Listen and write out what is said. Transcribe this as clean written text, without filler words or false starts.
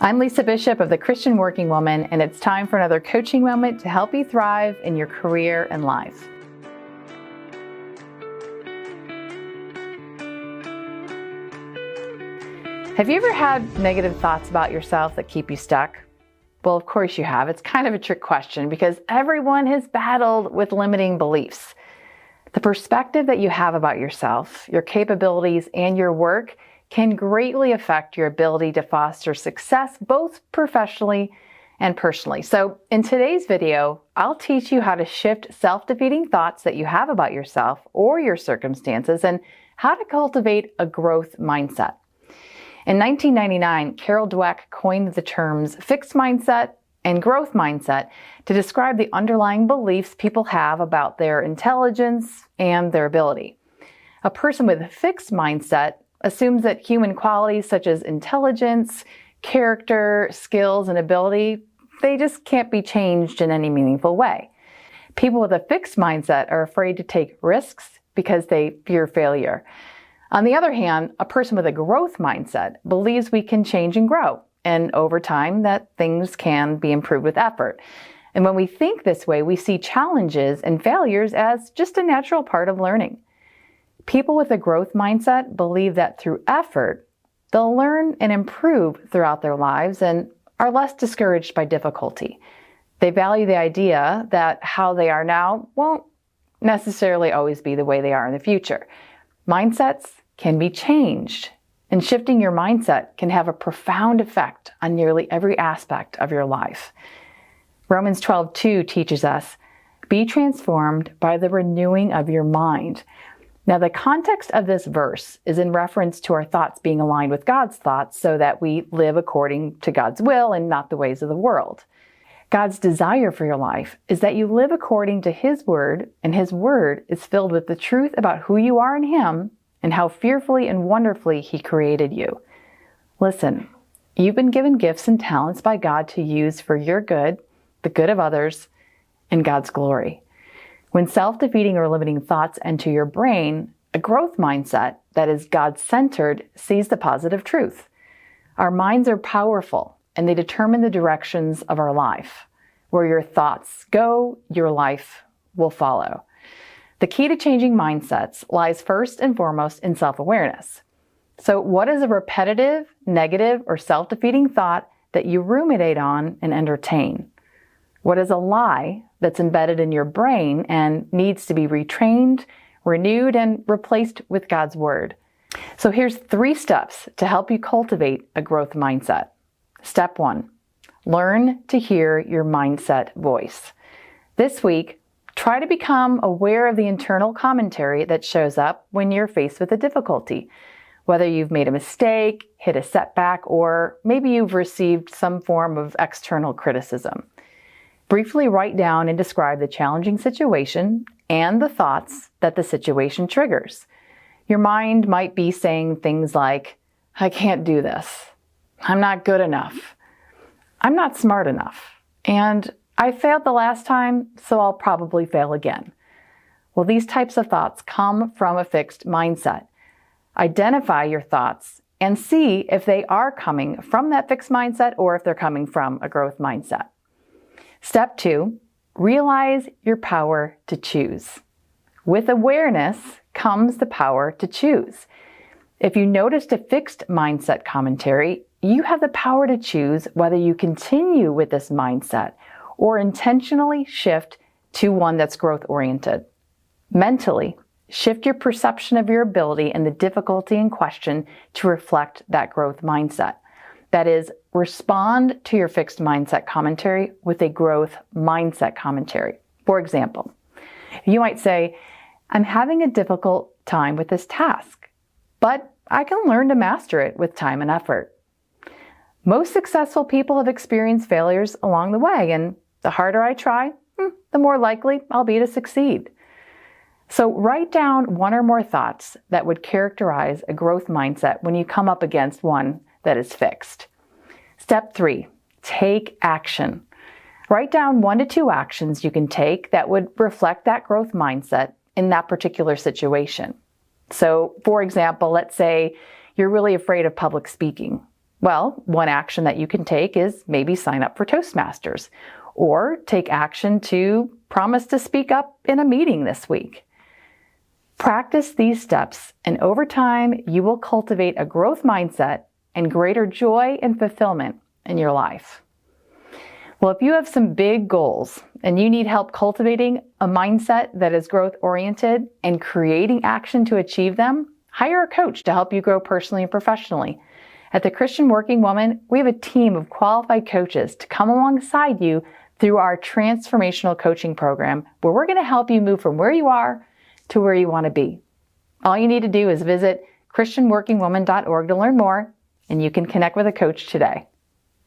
I'm Lisa Bishop of the Christian Working Woman, and it's time for another coaching moment to help you thrive in your career and life. Have you ever had negative thoughts about yourself that keep you stuck? Well, of course you have. It's kind of a trick question because everyone has battled with limiting beliefs. The perspective that you have about yourself, your capabilities, and your work can greatly affect your ability to foster success both professionally and personally. So in today's video, I'll teach you how to shift self-defeating thoughts that you have about yourself or your circumstances and how to cultivate a growth mindset. In 1999, Carol Dweck coined the terms fixed mindset and growth mindset to describe the underlying beliefs people have about their intelligence and their ability. A person with a fixed mindset assumes that human qualities such as intelligence, character, skills, and ability, they just can't be changed in any meaningful way. People with a fixed mindset are afraid to take risks because they fear failure. On the other hand, a person with a growth mindset believes we can change and grow, and over time that things can be improved with effort. And when we think this way, we see challenges and failures as just a natural part of learning. People with a growth mindset believe that through effort, they'll learn and improve throughout their lives and are less discouraged by difficulty. They value the idea that how they are now won't necessarily always be the way they are in the future. Mindsets can be changed, and shifting your mindset can have a profound effect on nearly every aspect of your life. Romans 12:2 teaches us, "Be transformed by the renewing of your mind." Now, the context of this verse is in reference to our thoughts being aligned with God's thoughts so that we live according to God's will and not the ways of the world. God's desire for your life is that you live according to His Word, and His Word is filled with the truth about who you are in Him and how fearfully and wonderfully He created you. Listen, you've been given gifts and talents by God to use for your good, the good of others, and God's glory. When self-defeating or limiting thoughts enter your brain, a growth mindset that is God-centered sees the positive truth. Our minds are powerful, and they determine the directions of our life. Where your thoughts go, your life will follow. The key to changing mindsets lies first and foremost in self-awareness. So what is a repetitive, negative, or self-defeating thought that you ruminate on and entertain? What is a lie that's embedded in your brain and needs to be retrained, renewed, and replaced with God's Word? So here's 3 steps to help you cultivate a growth mindset. Step 1, learn to hear your mindset voice. This week, try to become aware of the internal commentary that shows up when you're faced with a difficulty. Whether you've made a mistake, hit a setback, or maybe you've received some form of external criticism. Briefly write down and describe the challenging situation and the thoughts that the situation triggers. Your mind might be saying things like, "I can't do this. I'm not good enough. I'm not smart enough. And I failed the last time, so I'll probably fail again." Well, these types of thoughts come from a fixed mindset. Identify your thoughts and see if they are coming from that fixed mindset or if they're coming from a growth mindset. Step 2, realize your power to choose. With awareness comes the power to choose. If you noticed a fixed mindset commentary, you have the power to choose whether you continue with this mindset or intentionally shift to one that's growth-oriented. Mentally, shift your perception of your ability and the difficulty in question to reflect that growth mindset. That is, respond to your fixed mindset commentary with a growth mindset commentary. For example, you might say, "I'm having a difficult time with this task, but I can learn to master it with time and effort." Most successful people have experienced failures along the way, and the harder I try, the more likely I'll be to succeed. So write down 1 or more thoughts that would characterize a growth mindset when you come up against one that is fixed. Step 3, take action. Write down 1 to 2 actions you can take that would reflect that growth mindset in that particular situation. So, for example, let's say you're really afraid of public speaking. Well, one action that you can take is maybe sign up for Toastmasters or take action to promise to speak up in a meeting this week. Practice these steps, and over time, you will cultivate a growth mindset and greater joy and fulfillment in your life. Well, if you have some big goals and you need help cultivating a mindset that is growth-oriented and creating action to achieve them, hire a coach to help you grow personally and professionally. At the Christian Working Woman, we have a team of qualified coaches to come alongside you through our transformational coaching program, where we're going to help you move from where you are to where you want to be. All you need to do is visit christianworkingwoman.org to learn more, and you can connect with a coach today.